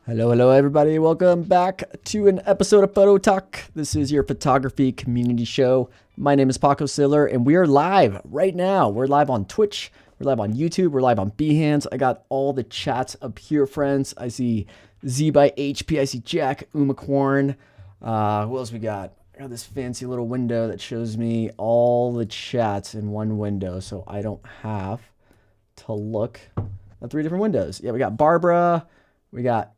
Hello, everybody. Welcome back to an episode of Photo Talk. This is your photography community show. My name is Paco Siller, and we are live right now. We're live on Twitch. We're live on YouTube. We're live on Behance. I got all the chats up here, friends. I see Z by HP. I see Jack, Umacorn. Who else we got? I got this fancy little window that shows me all the chats in one window, so I don't have to look at three different windows. Yeah, we got Barbara. We got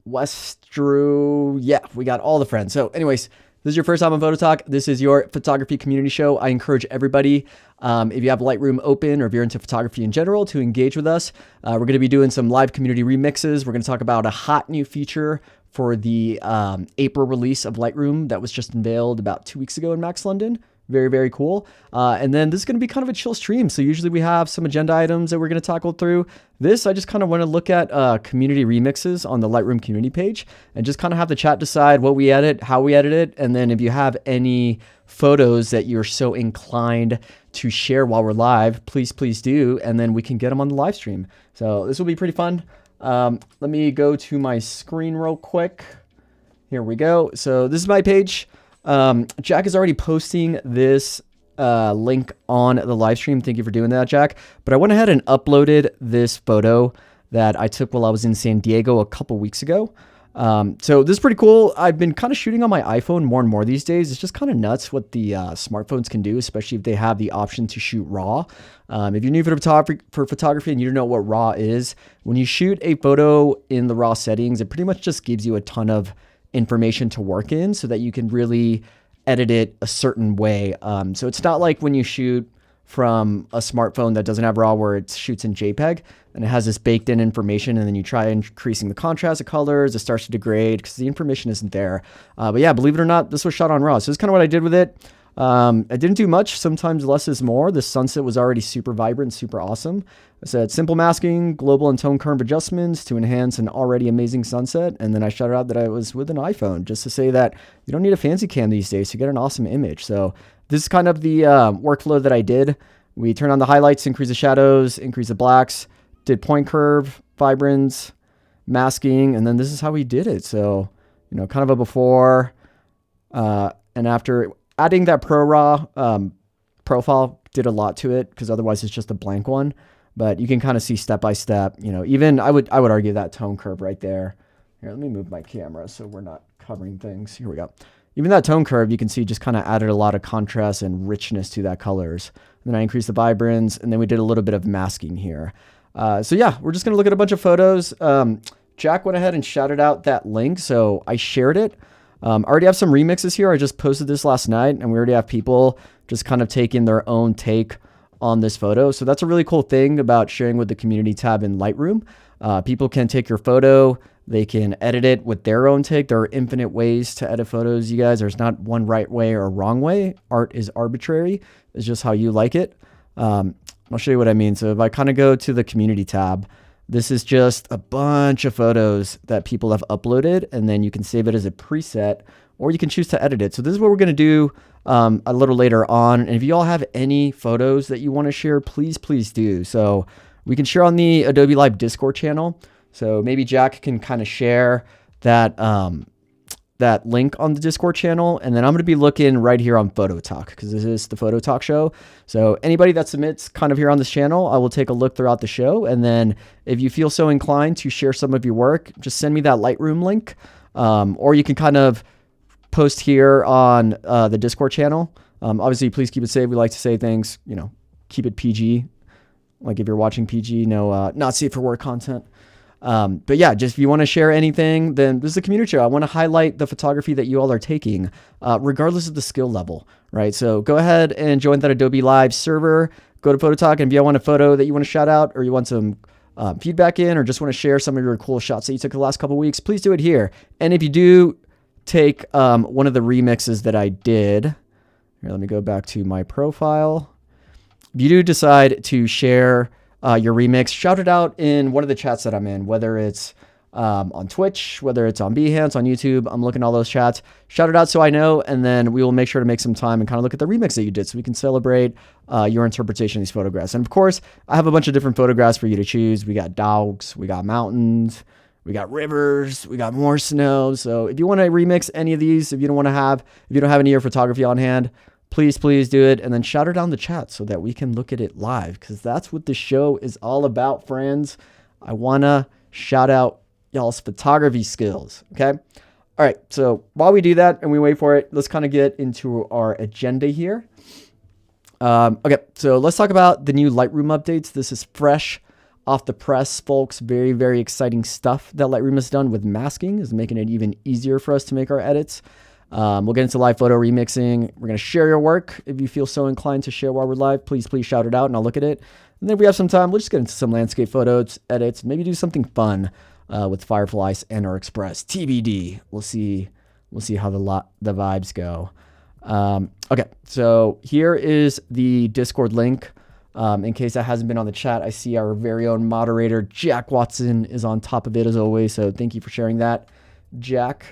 Westrew. Yeah, we got all the friends. So anyways, this is your first time on Photo Talk. This is your photography community show. I encourage everybody, if you have Lightroom open or if you're into photography in general, to engage with us. We're going to be doing some live community remixes. We're going to talk about a hot new feature for the April release of Lightroom that was just unveiled about 2 weeks ago in Max London. Very, very cool. And then this is going to be kind of a chill stream. So usually we have some agenda items that we're going to tackle through. This, I just kind of want to look at community remixes on the Lightroom community page and just kind of have the chat decide what we edit, how we edit it. And then if you have any photos that you're so inclined to share while we're live, please do. And then we can get them on the live stream. So this will be pretty fun. Let me go to my screen real quick. Here we go. So this is my page. Jack is already posting this link on the live stream. Thank you for doing that, Jack. But I went ahead and uploaded this photo that I took while I was in San Diego a couple weeks ago. So this is pretty cool. I've been kind of shooting on my iPhone more and more these days. It's just kind of nuts what the smartphones can do, especially if they have the option to shoot RAW. If you're new for photography and you don't know what RAW is, when you shoot a photo in the RAW settings, it pretty much just gives you a ton of information to work in so that you can really edit it a certain way. So it's not like when you shoot from a smartphone that doesn't have RAW where it shoots in JPEG and it has this baked in information and then you try increasing the contrast of colors, it starts to degrade because the information isn't there. But yeah, believe it or not, this was shot on RAW. So this is kind of what I did with it. I didn't do much. Sometimes less is more. The sunset was already super vibrant, super awesome. I said simple masking, global and tone curve adjustments to enhance an already amazing sunset. And then I shouted out that I was with an iPhone just to say that you don't need a fancy cam these days to get an awesome image. So this is kind of the workflow that I did. We turned on the highlights, increase the shadows, increase the blacks, did point curve, vibrance, masking, and then this is how we did it. So, you know, kind of a before and after. Adding that Pro RAW profile did a lot to it because otherwise it's just a blank one. But you can kind of see step by step, you know, even I would argue that tone curve right there. Here, let me move my camera so we're not covering things. Here we go. Even that tone curve, you can see just kind of added a lot of contrast and richness to that colors. And then I increased the vibrance and then we did a little bit of masking here. So yeah, we're just going to look at a bunch of photos. Jack went ahead and shouted out that link. So I shared it. I already have some remixes here. I just posted this last night and we already have people just kind of taking their own take on this photo. So that's a really cool thing about sharing with the community tab in Lightroom. People can take your photo, they can edit it with their own take. There are infinite ways to edit photos, you guys. There's not one right way or wrong way. Art is arbitrary. It's just how you like it. I'll show you what I mean. So if I kind of go to the community tab, this is just a bunch of photos that people have uploaded, and then you can save it as a preset, or you can choose to edit it. So this is what we're going to do a little later on. And if you all have any photos that you want to share, please do. So we can share on the Adobe Live Discord channel. So maybe Jack can kind of share that that link on the Discord channel. And then I'm going to be looking right here on Photo Talk because this is the Photo Talk show. So anybody that submits kind of here on this channel, I will take a look throughout the show. And then if you feel so inclined to share some of your work, just send me that Lightroom link. Or you can kind of post here on the Discord channel. Obviously, please keep it safe. We like to say things, you know, keep it PG. Like if you're watching PG, no, not safe for work content. But yeah, just if you want to share anything, then this is a community show. I want to highlight the photography that you all are taking, regardless of the skill level, right? So go ahead and join that Adobe Live server, go to Photo Talk, and if you want a photo that you want to shout out or you want some feedback in or just want to share some of your cool shots that you took the last couple of weeks, please do it here. And if you do take one of the remixes that I did, here, let me go back to my profile. If you do decide to share your remix, shout it out in one of the chats that I'm in, whether it's on Twitch, whether it's on Behance, on YouTube. I'm looking at all those chats. Shout it out so I know, and then we will make sure to make some time and kind of look at the remix that you did so we can celebrate your interpretation of these photographs. And of course, I have a bunch of different photographs for you to choose. We got dogs, we got mountains, We got rivers, we got more snow. So if you want to remix any of these, if you don't have any of your photography on hand, please do it. And then shout it down the chat so that we can look at it live, because that's what the show is all about, friends. I want to shout out y'all's photography skills. Okay. All right. So while we do that and we wait for it, let's kind of get into our agenda here. Okay. So let's talk about the new Lightroom updates. This is fresh off the press, folks. Very, very exciting stuff that Lightroom has done with masking, is making it even easier for us to make our edits. We'll get into live photo remixing. We're going to share your work. If you feel so inclined to share while we're live, please shout it out and I'll look at it. And then if we have some time, we'll just get into some landscape photos, edits, maybe do something fun with Fireflies and or Express. TBD. We'll see how the vibes go. Okay, so here is the Discord link. In case that hasn't been on the chat, I see our very own moderator, Jack Watson, is on top of it as always. So thank you for sharing that, Jack.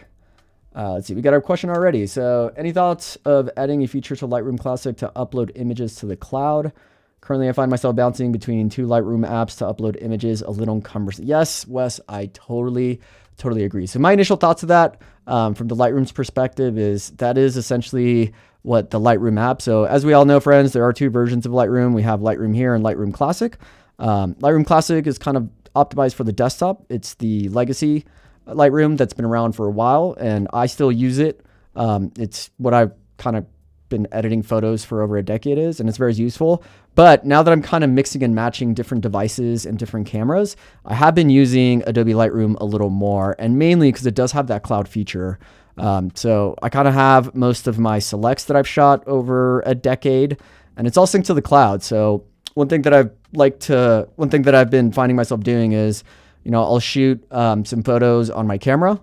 Let's see, we got our question already. So any thoughts of adding a feature to Lightroom Classic to upload images to the cloud? Currently, I find myself bouncing between 2 Lightroom apps to upload images, a little cumbersome. Yes, Wes, I totally agree. So my initial thoughts of that from the Lightroom's perspective is that is essentially what the Lightroom app. So as we all know, friends, there are 2 versions of Lightroom. We have Lightroom here and Lightroom Classic. Lightroom Classic is kind of optimized for the desktop. It's the legacy Lightroom that's been around for a while, and I still use it. It's what I've kind of been editing photos for over a decade is, and it's very useful. But now that I'm kind of mixing and matching different devices and different cameras, I have been using Adobe Lightroom a little more, and mainly because it does have that cloud feature. So I kind of have most of my selects that I've shot over a decade, and it's all synced to the cloud. So one thing that I've been finding myself doing is, I'll shoot some photos on my camera.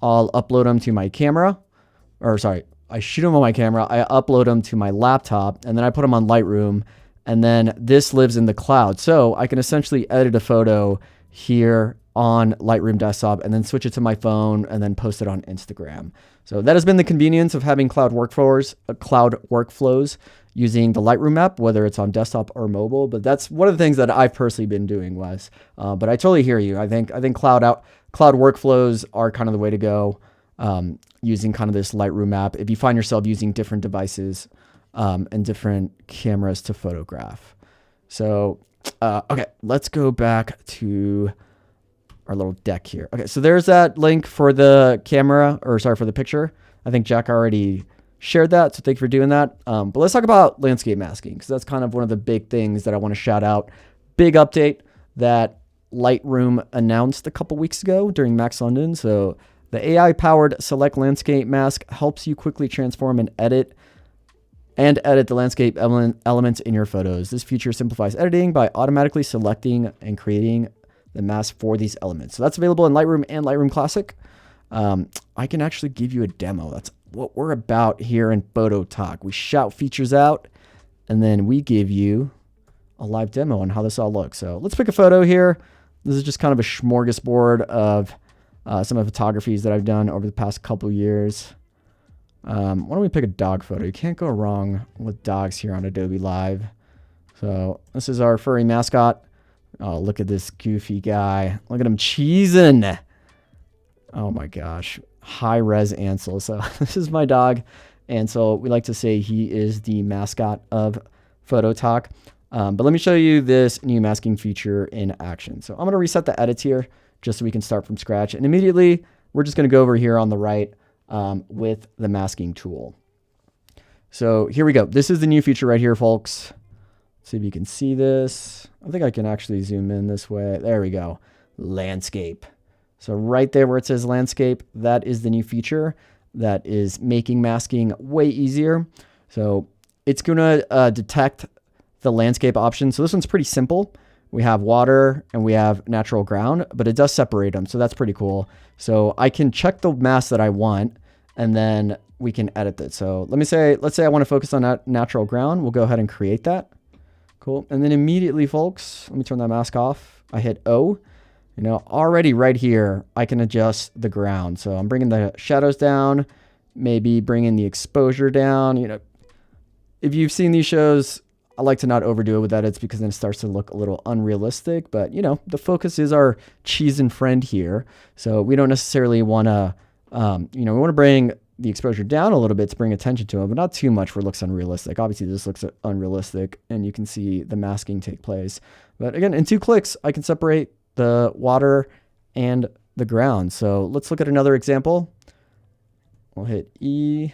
I'll upload them to my camera, I shoot them on my camera. I upload them to my laptop, and then I put them on Lightroom, and then this lives in the cloud. So I can essentially edit a photo here on Lightroom desktop and then switch it to my phone and then post it on Instagram. So that has been the convenience of having cloud workflows using the Lightroom app, whether it's on desktop or mobile. But that's one of the things that I've personally been doing, Wes. But I totally hear you. I think cloud workflows are kind of the way to go, using kind of this Lightroom app if you find yourself using different devices and different cameras to photograph. So, okay, let's go back to our little deck here. Okay, so there's that link for the for the picture. I think Jack already shared that, so thank you for doing that. But let's talk about landscape masking, because that's kind of one of the big things that I want to shout out. Big update that Lightroom announced a couple weeks ago during Max London. So the AI-powered Select Landscape Mask helps you quickly transform and edit the landscape elements in your photos. This feature simplifies editing by automatically selecting and creating the mask for these elements. So that's available in Lightroom and Lightroom Classic. I can actually give you a demo. That's what we're about here in Photo Talk. We shout features out, and then we give you a live demo on how this all looks. So let's pick a photo here. This is just kind of a smorgasbord of some of the photographies that I've done over the past couple years. Why don't we pick a dog photo? You can't go wrong with dogs here on Adobe Live. So this is our furry mascot. Oh, look at this goofy guy. Look at him cheesing. Oh my gosh. High-res Ansel. So this is my dog, Ansel. We like to say he is the mascot of Photo Talk. But let me show you this new masking feature in action. So I'm going to reset the edits here just so we can start from scratch. And immediately, we're just going to go over here on the right with the masking tool. So here we go. This is the new feature right here, folks. Let's see if you can see this. I think I can actually zoom in this way. There we go. Landscape. So right there where it says landscape, that is the new feature that is making masking way easier. So it's going to detect the landscape option. So this one's pretty simple. We have water and we have natural ground, but it does separate them. So that's pretty cool. So I can check the mask that I want, and then we can edit it. So let's say I want to focus on natural ground. We'll go ahead and create that. Cool. And then immediately, folks, let me turn that mask off. I hit O. Already right here, I can adjust the ground. So I'm bringing the shadows down, maybe bringing the exposure down. If you've seen these shows, I like to not overdo it with edits because then it starts to look a little unrealistic. But, you know, the focus is our cheese and friend here. So we don't necessarily want to, you know, we want to bring the exposure down a little bit to bring attention to it, but not too much where it looks unrealistic. Obviously, this looks unrealistic, and you can see the masking take place. But again, in 2 clicks, I can separate the water and the ground. So let's look at another example. We'll hit E.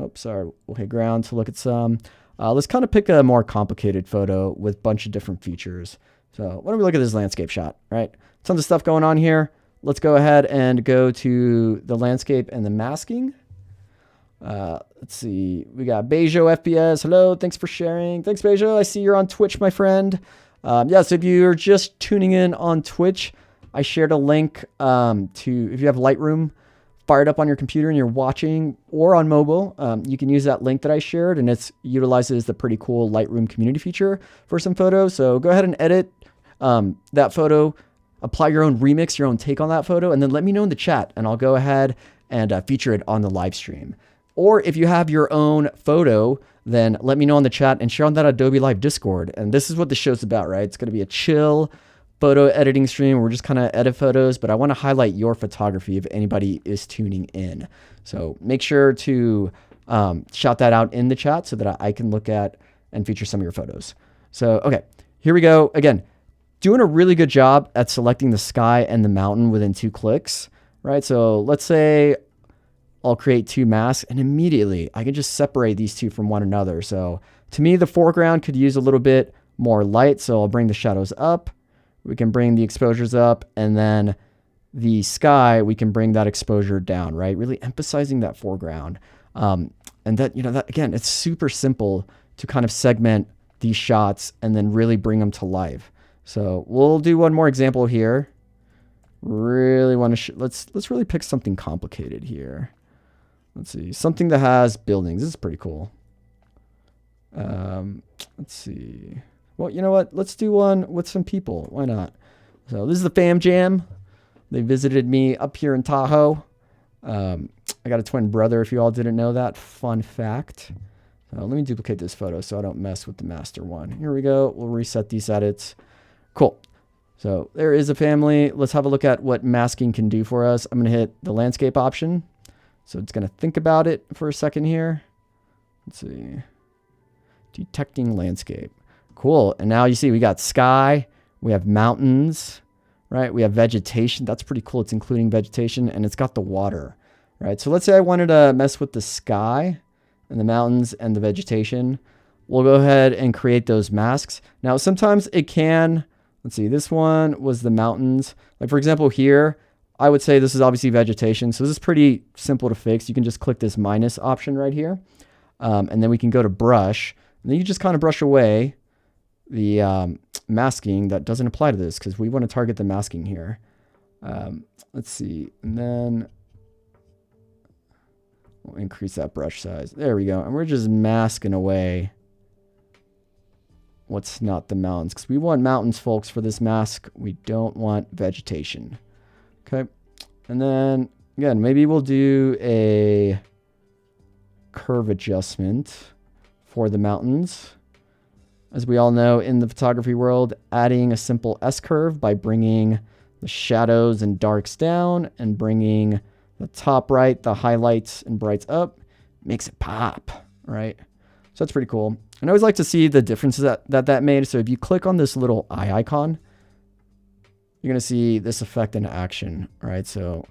Oops, sorry. We'll hit ground to look at some. Let's kind of pick a more complicated photo with a bunch of different features. So why don't we look at this landscape shot, right? Tons of stuff going on here. Let's go ahead and go to the landscape and the masking. Let's see. We got Bejo FPS. Hello. Thanks for sharing. Thanks, Bejo. I see you're on Twitch, my friend. So if you're just tuning in on Twitch, I shared a link to, if you have Lightroom fired up on your computer and you're watching, or on mobile, you can use that link that I shared, and it utilizes the pretty cool Lightroom community feature for some photos. So go ahead and edit that photo, apply your own remix, your own take on that photo, and then let me know in the chat, and I'll go ahead and feature it on the live stream. Or if you have your own photo, then let me know in the chat and share on that Adobe Live Discord. And this is what the show's about, right? It's going to be a chill photo editing stream. We're just kind of edit photos, but I want to highlight your photography if anybody is tuning in. So make sure to shout that out in the chat so that I can look at and feature some of your photos. So, okay, here we go. Again, doing a really good job at selecting the sky and the mountain within 2 clicks, right? So let's say I'll create 2 masks, and immediately I can just separate these 2 from one another. So to me, the foreground could use a little bit more light. So I'll bring the shadows up. We can bring the exposures up, and then the sky, we can bring that exposure down, right? Really emphasizing that foreground. And that, you know, that again, it's super simple to kind of segment these shots and then really bring them to life. So we'll do one more example here. Really want to, let's really pick something complicated here. Let's see, something that has buildings. This is pretty cool. Let's see. Well, you know what? Let's do one with some people. Why not? So this is the Fam Jam. They visited me up here in Tahoe. I got a twin brother, if you all didn't know that. Fun fact. So let me duplicate this photo so I don't mess with the master one. Here we go. We'll reset these edits. Cool. So there is a family. Let's have a look at what masking can do for us. I'm going to hit the landscape option. So it's going to think about it for a second here. Let's see. Detecting landscape. Cool. And now you see we got sky, we have mountains, right? We have vegetation. That's pretty cool. It's including vegetation, and it's got the water, right? So let's say I wanted to mess with the sky and the mountains and the vegetation. We'll go ahead and create those masks. Now, sometimes it can, let's see, this one was the mountains. Like for example, here, I would say this is obviously vegetation. So this is pretty simple to fix. You can just click this minus option right here. And then we can go to brush, and then you just kind of brush away the masking that doesn't apply to this because we want to target the masking here. Let's see. And then we'll increase that brush size. There we go. And we're just masking away what's not the mountains because we want mountains, folks, for this mask. We don't want vegetation. Okay. And then again, maybe we'll do a curve adjustment for the mountains. As we all know, in the photography world, adding a simple S-curve by bringing the shadows and darks down and bringing the top right, the highlights and brights up, makes it pop, right? So that's pretty cool. And I always like to see the differences that made. So if you click on this little eye icon, you're going to see this effect in action, right? So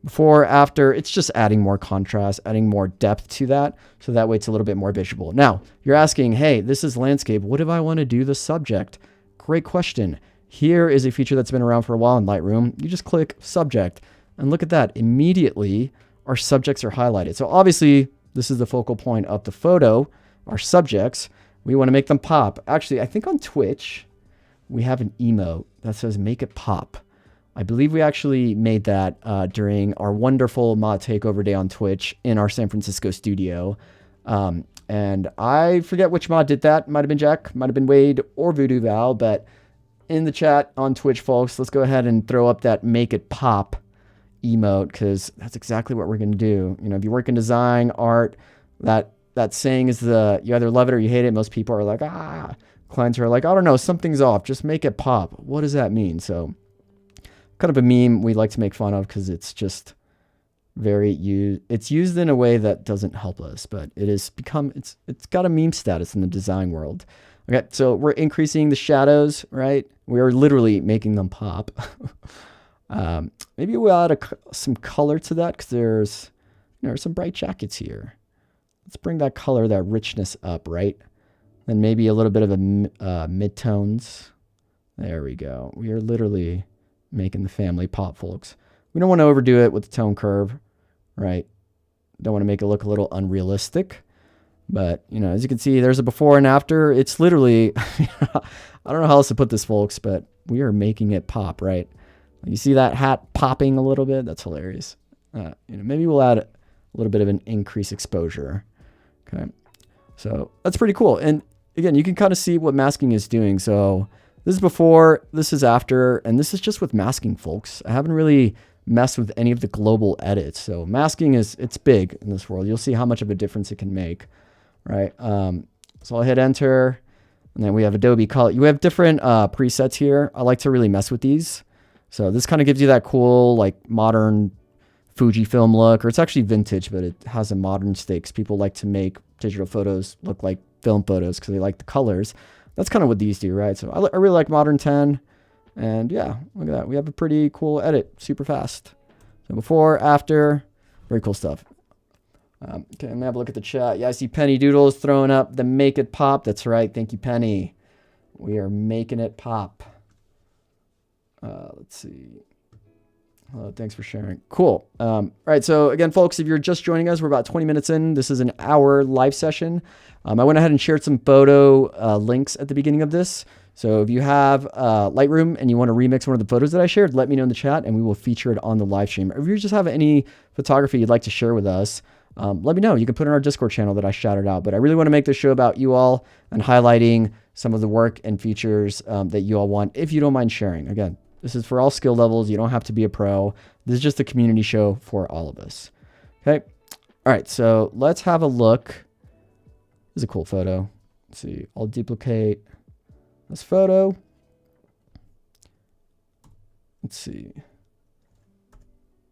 before, after, it's just adding more contrast, adding more depth to that. So that way it's a little bit more visible. Now, you're asking, hey, this is landscape. What if I want to do the subject? Great question. Here is a feature that's been around for a while in Lightroom. You just click subject and look at that. Immediately, our subjects are highlighted. So obviously, this is the focal point of the photo, our subjects. We want to make them pop. Actually, I think on Twitch, we have an emote that says make it pop. I believe we actually made that during our wonderful mod takeover day on Twitch in our San Francisco studio. And I forget which mod did that. Might have been Jack, might have been Wade, or Voodoo Val. But in the chat on Twitch, folks, let's go ahead and throw up that make it pop emote because that's exactly what we're going to do. You know, if you work in design, art, that that saying is you either love it or you hate it. Most people are like, clients are like, I don't know, something's off. Just make it pop. What does that mean? So kind of a meme we like to make fun of because it's just it's used in a way that doesn't help us, but it's got a meme status in the design world. Okay, so we're increasing the shadows, right? We are literally making them pop. Maybe we'll add some color to that because there's some bright jackets here. Let's bring that color, that richness up, right? Then maybe a little bit of a midtones. There we go. We are literally making the family pop, folks. We don't want to overdo it with the tone curve, right? Don't want to make it look a little unrealistic. But, as you can see, there's a before and after. It's literally, I don't know how else to put this, folks, but we are making it pop, right? You see that hat popping a little bit? That's hilarious. Maybe we'll add a little bit of an increased exposure. Okay. So that's pretty cool. And again, you can kind of see what masking is doing. So this is before, this is after, and this is just with masking, folks. I haven't really messed with any of the global edits. So masking it's big in this world. You'll see how much of a difference it can make, right? So I'll hit enter, and then we have Adobe Color. You have different presets here. I like to really mess with these. So this kind of gives you that cool, like modern Fujifilm look, or it's actually vintage, but it has a modern stakes. People like to make digital photos look like film photos because they like the colors. That's kind of what these do, right? So I really like Modern 10. And yeah, look at that. We have a pretty cool edit, super fast. So before, after, very cool stuff. Okay, I'm gonna have a look at the chat. Yeah, I see Penny Doodles throwing up the make it pop. That's right. Thank you, Penny. We are making it pop. Let's see. Thanks for sharing. Cool. All right. So again, folks, if you're just joining us, we're about 20 minutes in. This is an hour live session. I went ahead and shared some photo links at the beginning of this. So if you have Lightroom and you want to remix one of the photos that I shared, let me know in the chat and we will feature it on the live stream. Or if you just have any photography you'd like to share with us, let me know. You can put it in our Discord channel that I shouted out. But I really want to make this show about you all and highlighting some of the work and features that you all want, if you don't mind sharing. Again, this is for all skill levels. You don't have to be a pro. This is just a community show for all of us. Okay. All right. So let's have a look. This is a cool photo. Let's see. I'll duplicate this photo. Let's see.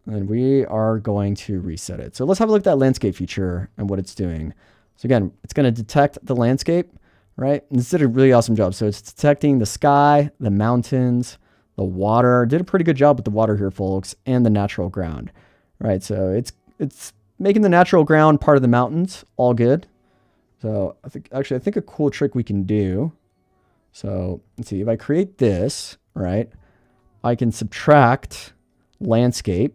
And we are going to reset it. So let's have a look at that landscape feature and what it's doing. So again, it's going to detect the landscape, right? And this did a really awesome job. So it's detecting the sky, the mountains, the water. Did a pretty good job with the water here, folks, and the natural ground, right? So it's making the natural ground part of the mountains, all good. So I think a cool trick we can do. So let's see, if I create this, right, I can subtract landscape.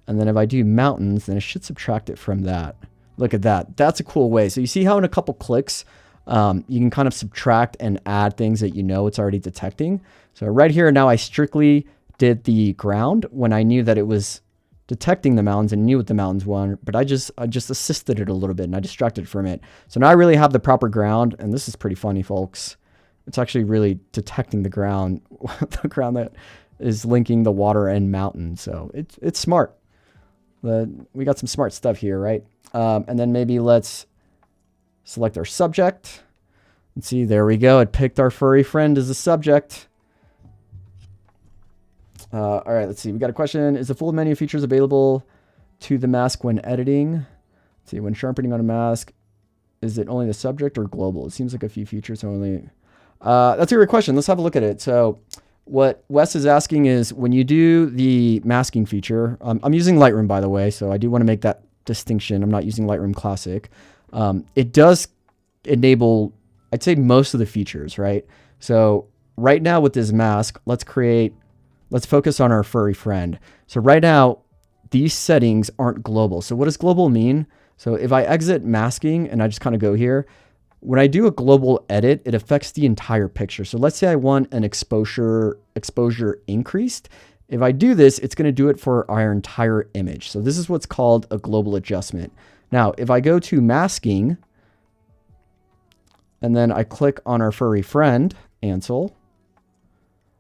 And then if I do mountains, then it should subtract it from that. Look at that. That's a cool way. So you see how in a couple clicks, you can kind of subtract and add things that it's already detecting. So right here, now I strictly did the ground when I knew that it was detecting the mountains and knew what the mountains were, but I just assisted it a little bit and I distracted from it. So now I really have the proper ground, and this is pretty funny, folks. It's actually really detecting the ground, the ground that is linking the water and mountain. So it's smart. We got some smart stuff here, right? And then maybe let's select our subject. Let's see, there we go. It picked our furry friend as a subject. All right, let's see. We got a question. Is the full menu features available to the mask when editing? Let's see, when sharpening on a mask, is it only the subject or global? It seems like a few features only. That's a great question. Let's have a look at it. So what Wes is asking is when you do the masking feature, I'm using Lightroom, by the way, so I do want to make that distinction. I'm not using Lightroom Classic. It does enable, I'd say, most of the features, right? So right now with this mask, let's focus on our furry friend. So right now, these settings aren't global. So what does global mean? So if I exit masking and I just kind of go here, when I do a global edit, it affects the entire picture. So let's say I want an exposure increased. If I do this, it's going to do it for our entire image. So this is what's called a global adjustment. Now, if I go to masking and then I click on our furry friend, Ansel,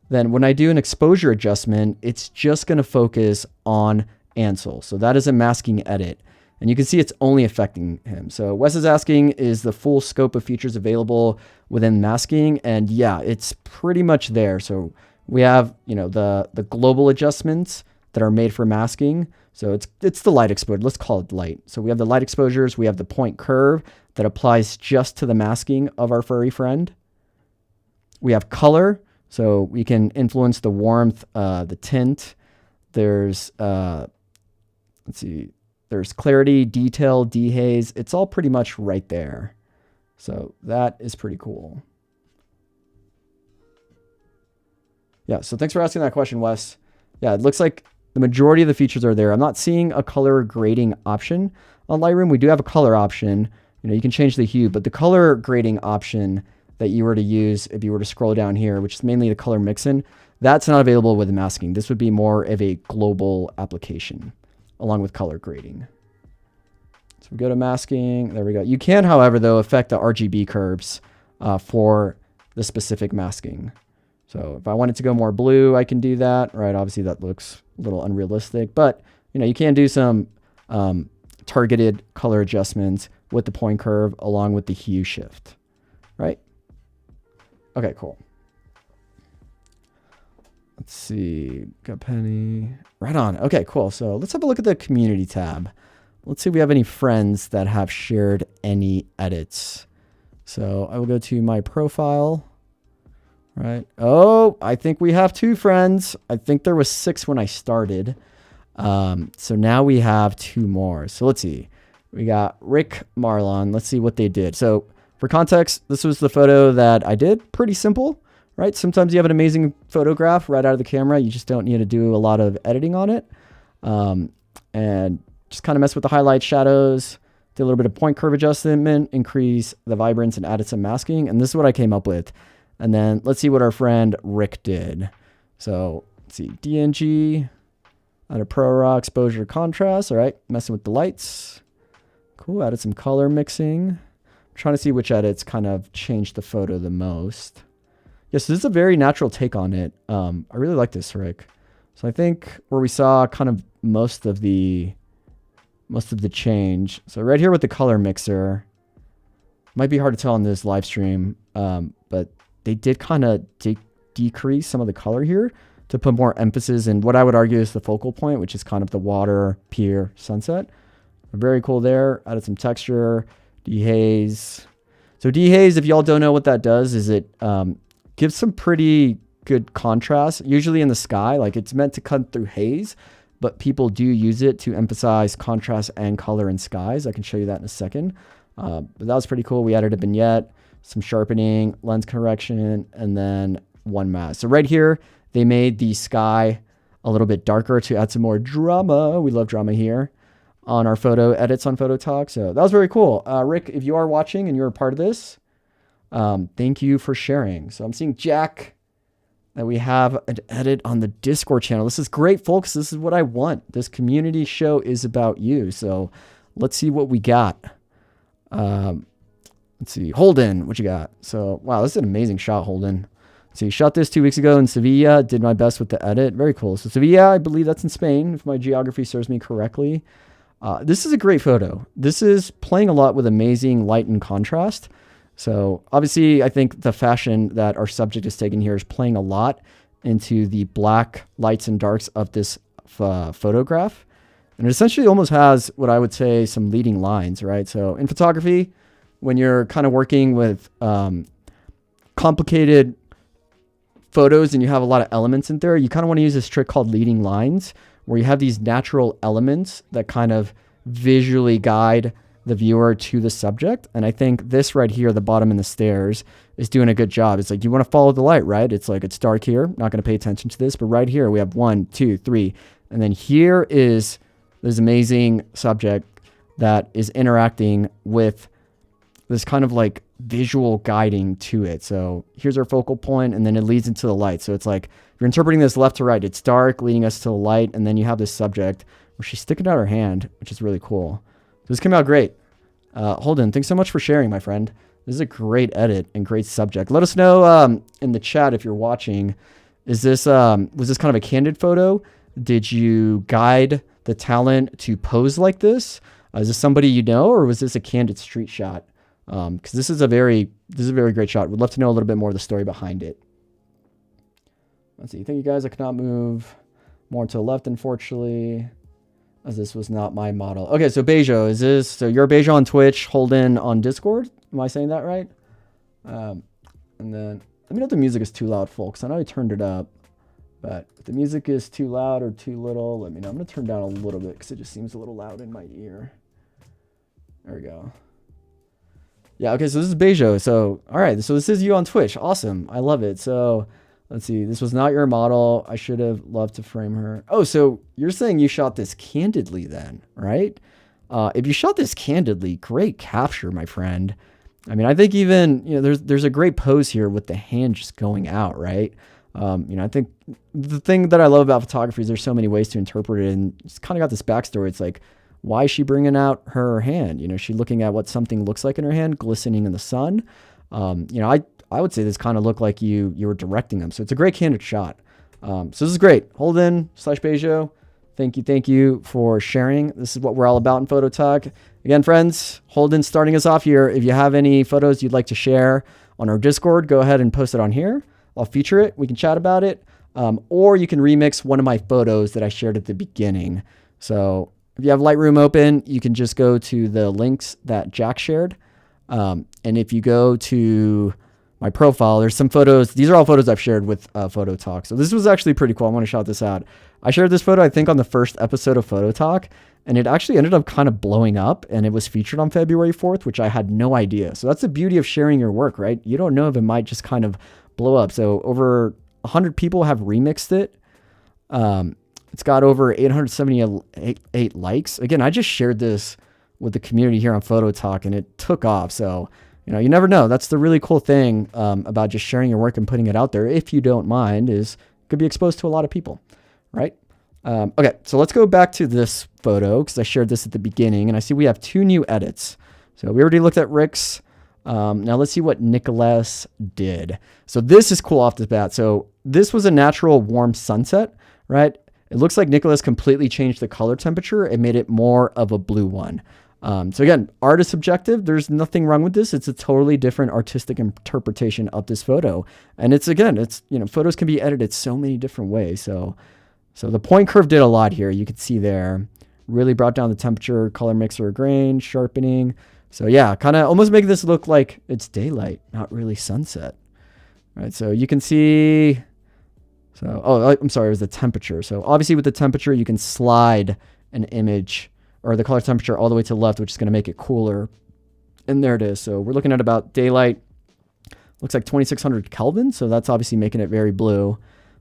then when I do an exposure adjustment, it's just going to focus on Ansel. So that is a masking edit. And you can see it's only affecting him. So Wes is asking, is the full scope of features available within masking? And yeah, it's pretty much there. So we have, you know, the global adjustments that are made for masking. So it's the light exposure. Let's call it light. So we have the light exposures. We have the point curve that applies just to the masking of our furry friend. We have color. So we can influence the warmth, the tint. There's, let's see, there's clarity, detail, dehaze. It's all pretty much right there. So that is pretty cool. Yeah, so thanks for asking that question, Wes. Yeah, it looks like the majority of the features are there. I'm not seeing a color grading option on Lightroom. We do have a color option. You know, you can change the hue, but the color grading option that you were to use if you were to scroll down here, which is mainly the color mixin, that's not available with masking. This would be more of a global application along with color grading. So we go to masking. There we go. You can, however, though, affect the RGB curves for the specific masking. So if I wanted to go more blue, I can do that, right? Obviously that looks a little unrealistic, but you know, you can do some targeted color adjustments with the point curve along with the hue shift, right? Okay, cool. Let's see, got Penny, right on. Okay, cool. So let's have a look at the community tab. Let's see if we have any friends that have shared any edits. So I will go to my profile. Right. Oh, I think we have 2 friends. I think there was 6 when I started. So now we have 2 more. So let's see. We got Rick Marlon. Let's see what they did. So for context, this was the photo that I did. Pretty simple, right? Sometimes you have an amazing photograph right out of the camera. You just don't need to do a lot of editing on it. And just kind of mess with the highlight shadows, did a little bit of point curve adjustment, increase the vibrance and added some masking. And this is what I came up with. And then let's see what our friend Rick did. So let's see, DNG, added pro raw exposure contrast. All right, messing with the lights. Cool, added some color mixing. I'm trying to see which edits kind of changed the photo the most. Yes, this is a very natural take on it. I really like this, Rick. So I think where we saw kind of most of the change. So right here with the color mixer, might be hard to tell on this live stream, but they did kind of decrease some of the color here to put more emphasis in what I would argue is the focal point, which is kind of the water, pier, sunset. Very cool there. Added some texture, dehaze. So dehaze, if y'all don't know what that does, is it gives some pretty good contrast, usually in the sky. Like it's meant to cut through haze, but people do use it to emphasize contrast and color in skies. I can show you that in a second. But that was pretty cool. We added a vignette, some sharpening, lens correction, and then one mask. So right here, they made the sky a little bit darker to add some more drama. We love drama here on our photo edits on Photo Talk. So that was very cool. Rick, if you are watching and you're a part of this, thank you for sharing. So I'm seeing Jack that we have an edit on the Discord channel. This is great, folks. This is what I want. This community show is about you. So let's see what we got. Let's see, Holden, what you got? So, wow, this is an amazing shot, Holden. So you shot this 2 weeks ago in Sevilla, did my best with the edit. Very cool. So Sevilla, I believe that's in Spain, if my geography serves me correctly. This is a great photo. This is playing a lot with amazing light and contrast. So obviously, I think the fashion that our subject is taking here is playing a lot into the black lights and darks of this photograph. And it essentially almost has what I would say some leading lines, right? So in photography, when you're kind of working with complicated photos and you have a lot of elements in there, you kind of want to use this trick called leading lines, where you have these natural elements that kind of visually guide the viewer to the subject. And I think this right here, the bottom and the stairs, is doing a good job. It's like you want to follow the light, right? It's like it's dark here, not going to pay attention to this, but right here we have 1, 2, 3. And then here is this amazing subject that is interacting with this kind of like visual guiding to it. So here's our focal point, and then it leads into the light. So it's like, if you're interpreting this left to right, it's dark leading us to the light. And then you have this subject where she's sticking out her hand, which is really cool. So this came out great. Holden, thanks so much for sharing, my friend. This is a great edit and great subject. Let us know in the chat if you're watching. Is this was this kind of a candid photo? Did you guide the talent to pose like this? Is this somebody you know, or was this a candid street shot? Because this is a very great shot. Would love to know a little bit more of the story behind it. Let's see. Thank you guys. I cannot move more to the left, unfortunately, as this was not my model. Okay, so Bejo, is this, so you're Bejo on Twitch, Holden on Discord? Am I saying that right? And then let me know if the music is too loud, folks. I know I turned it up, but if the music is too loud or too little, let me know. I'm gonna turn down a little bit because it just seems a little loud in my ear. There we go. Yeah, okay, so this is Bejo. So, all right, so this is you on Twitch. Awesome. I love it. So, let's see. This was not your model. I should have loved to frame her. Oh, so you're saying you shot this candidly then, right? If you shot this candidly, great capture, my friend. I mean, I think even, you know, there's a great pose here with the hand just going out, right? You know, I think the thing that I love about photography is there's so many ways to interpret it, and it's kind of got this backstory. It's like, why is she bringing out her hand? You know, is she looking at what something looks like in her hand, glistening in the sun? You know, I would say this kind of looked like you were directing them. So it's a great candid shot. So this is great. Holden/Bejo, thank you for sharing. This is what we're all about in Photo Talk. Again, friends, Holden starting us off here. If you have any photos you'd like to share on our Discord, go ahead and post it on here. I'll feature it. We can chat about it. Or you can remix one of my photos that I shared at the beginning. So if you have Lightroom open, you can just go to the links that Jack shared. And if you go to my profile, there's some photos. These are all photos I've shared with Photo Talk. So this was actually pretty cool. I want to shout this out. I shared this photo, I think, on the first episode of Photo Talk, and it actually ended up kind of blowing up, and it was featured on February 4th, which I had no idea. So that's the beauty of sharing your work, right? You don't know if it might just kind of blow up. So over 100 people have remixed it. It's got over 878 likes. Again, I just shared this with the community here on Photo Talk, and it took off. So, you know, you never know. That's the really cool thing about just sharing your work and putting it out there, if you don't mind, is it could be exposed to a lot of people, right? Okay, so let's go back to this photo because I shared this at the beginning, and I see we have 2 new edits. So we already looked at Rick's. Now let's see what Nicholas did. So this is cool off the bat. So this was a natural warm sunset, right? It looks like Nicholas completely changed the color temperature and made it more of a blue one. So again, art is subjective. There's nothing wrong with this. It's a totally different artistic interpretation of this photo. And it's, you know, photos can be edited so many different ways. So the point curve did a lot here. You could see there, really brought down the temperature, color mixer, grain, sharpening. So yeah, kind of almost making this look like it's daylight, not really sunset. Right. So you can see, I'm sorry, it was the temperature. So obviously with the temperature, you can slide an image or the color temperature all the way to the left, which is going to make it cooler. And there it is. So we're looking at about daylight. Looks like 2600 Kelvin. So that's obviously making it very blue.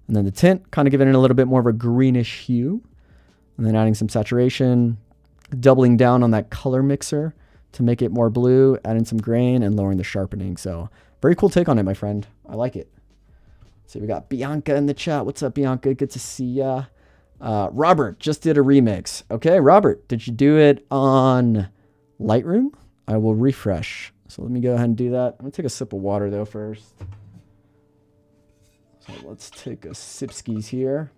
And then the tint, kind of giving it a little bit more of a greenish hue. And then adding some saturation, doubling down on that color mixer to make it more blue, adding some grain and lowering the sharpening. So very cool take on it, my friend. I like it. So we got Bianca in the chat. What's up, Bianca? Good to see ya. Robert just did a remix. Okay, Robert, did you do it on Lightroom? I will refresh. So let me go ahead and do that. I'm gonna take a sip of water though first. So let's take a sip skis here.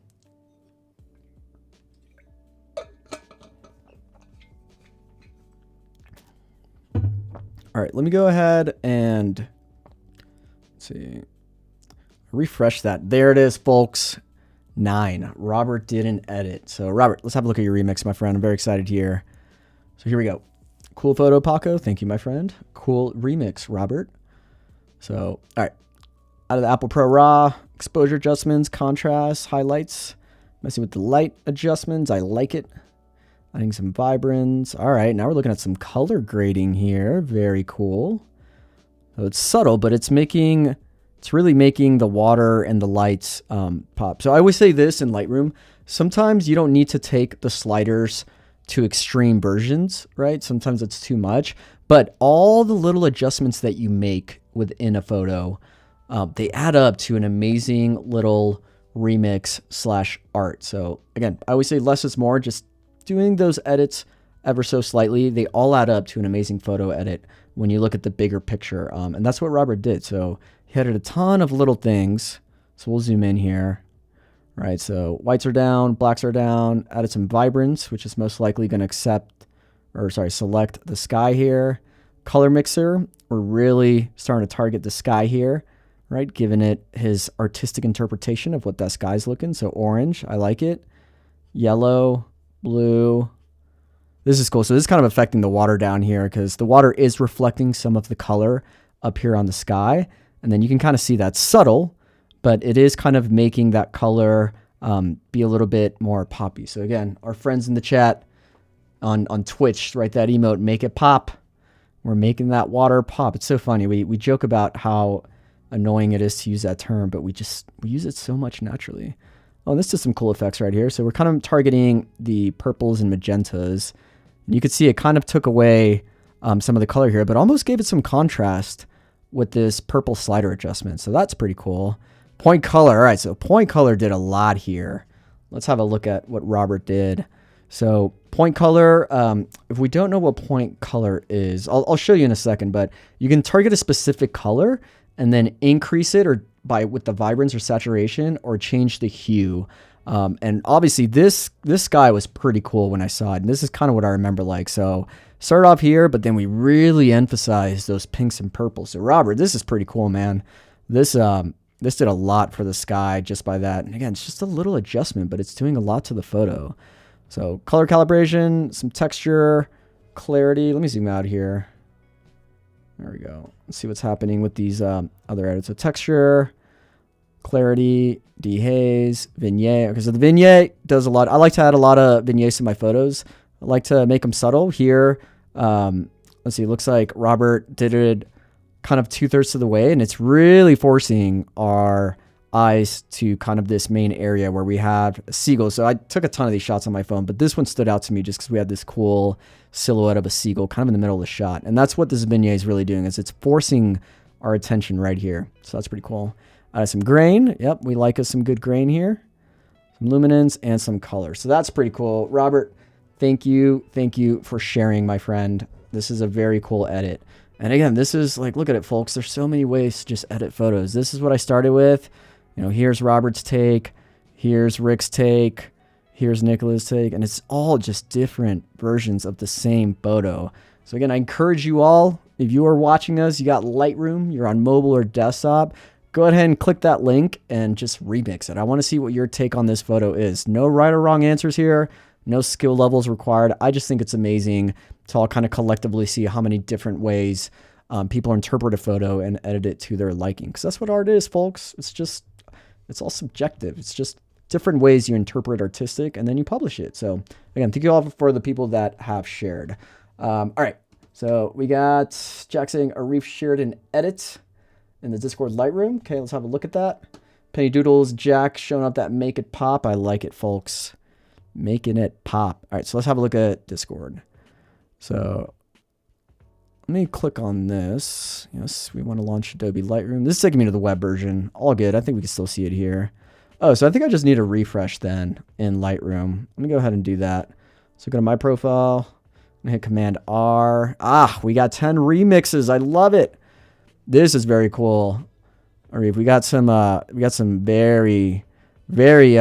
All right, let me go ahead and let's see. Refresh that. There it is, folks. 9. Robert did an edit. So Robert, let's have a look at your remix, my friend. I'm very excited here. So here we go. Cool photo, Paco. Thank you, my friend. Cool remix, Robert. So, all right. Out of the Apple Pro RAW, exposure adjustments, contrast, highlights. Messing with the light adjustments. I like it. Adding some vibrance. All right, now we're looking at some color grading here. Very cool. So it's subtle, but it's really making the water and the lights pop. So I always say this in Lightroom. Sometimes you don't need to take the sliders to extreme versions, right? Sometimes it's too much. But all the little adjustments that you make within a photo, they add up to an amazing little remix/art. So again, I always say less is more. Just doing those edits ever so slightly, they all add up to an amazing photo edit when you look at the bigger picture. And that's what Robert did. So he added a ton of little things. So we'll zoom in here. All right, so whites are down, blacks are down, added some vibrance, which is most likely going to accept or sorry, select the sky here. Color mixer, we're really starting to target the sky here, right? Giving it his artistic interpretation of what that sky's looking. So orange, I like it. Yellow, blue. This is cool. So this is kind of affecting the water down here because the water is reflecting some of the color up here on the sky. And then you can kind of see that subtle, but it is kind of making that color be a little bit more poppy. So again, our friends in the chat on Twitch, write that emote, make it pop. We're making that water pop. It's so funny. We joke about how annoying it is to use that term, but we use it so much naturally. Oh, this does some cool effects right here. So we're kind of targeting the purples and magentas. And you could see it kind of took away some of the color here, but almost gave it some contrast with this purple slider adjustment. So that's pretty cool. Point color. All right, so point color did a lot here. Let's have a look at what Robert did. So point color, if we don't know what point color is, I'll show you in a second, but you can target a specific color and then increase it or with the vibrance or saturation or change the hue. And obviously this sky was pretty cool when I saw it. And this is kind of what I remember like. So start off here, but then we really emphasized those pinks and purples. So Robert, this is pretty cool, man. This did a lot for the sky just by that. And again, it's just a little adjustment, but it's doing a lot to the photo. So color calibration, some texture, clarity. Let me zoom out here. There we go. Let's see what's happening with these other edits. So texture, clarity, dehaze, vignette. Okay, so the vignette does a lot. I like to add a lot of vignettes in my photos. I like to make them subtle. Here, let's see, it looks like Robert did it kind of 2/3 of the way, and it's really forcing our eyes to kind of this main area where we have seagulls. So I took a ton of these shots on my phone, but this one stood out to me just because we had this cool silhouette of a seagull kind of in the middle of the shot. And that's what this vignette is really doing, is it's forcing our attention right here. So that's pretty cool. Some grain. Yep, we like us some good grain here. Some luminance and some color. So that's pretty cool. Robert, thank you. Thank you for sharing, my friend. This is a very cool edit. And again, this is like, look at it, folks. There's so many ways to just edit photos. This is what I started with. You know, here's Robert's take. Here's Rick's take. Here's Nicola's take. And it's all just different versions of the same photo. So again, I encourage you all, if you are watching us, you got Lightroom, you're on mobile or desktop, go ahead and click that link and just remix it. I want to see what your take on this photo is. No right or wrong answers here. No skill levels required. I just think it's amazing to all kind of collectively see how many different ways people interpret a photo and edit it to their liking. Because that's what art is, folks. It's all subjective. It's just different ways you interpret artistic and then you publish it. So again, thank you all for the people that have shared. All right. So we got Jack saying Arif shared an edit in the Discord Lightroom. Okay, let's have a look at that. Penny Doodles, Jack showing up that make it pop. I like it, folks. Making it pop. All right, so let's have a look at Discord. So let me click on this. Yes, we want to launch Adobe Lightroom. This is taking me to the web version. All good. I think we can still see it here. Oh, so I think I just need a refresh then in Lightroom. Let me go ahead and do that. So go to my profile. I'm gonna hit Command R. We got 10 remixes. I love it. This is very cool. Arif, we got some very, very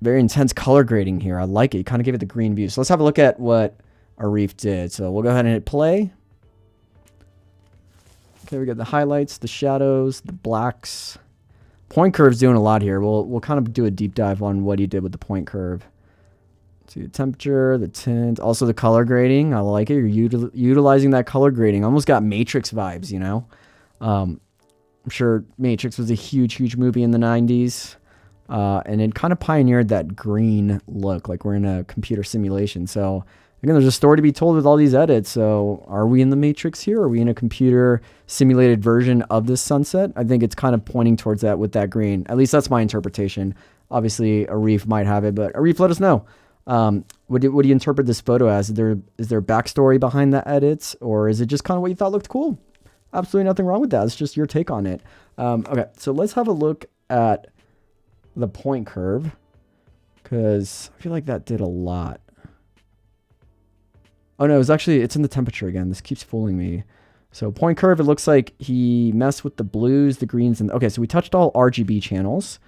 intense color grading here. I like it. You kind of give it the green view. So let's have a look at what Arif did. So we'll go ahead and hit play. Okay, we got the highlights, the shadows, the blacks. Point curve's doing a lot here. We'll kind of do a deep dive on what he did with the point curve. See the temperature, the tint, also the color grading. I like it. You're utilizing that color grading. Almost got Matrix vibes, you know? I'm sure Matrix was a huge movie in the 90s. And it kind of pioneered that green look, like we're in a computer simulation. So again, there's a story to be told with all these edits. So are we in the Matrix here? Are we in a computer simulated version of this sunset? I think it's kind of pointing towards that with that green. At least that's my interpretation. Obviously, Arif might have it, but Arif, let us know. What do you interpret this photo as? Is there backstory behind the edits, or is it just kind of what you thought looked cool? Absolutely nothing wrong with that. It's just your take on it. Okay, so let's have a look at the point curve, because I feel like that did a lot. Oh no, it's in the temperature again. This keeps fooling me. So point curve, it looks like he messed with the blues, the greens, and okay, so we touched all RGB channels,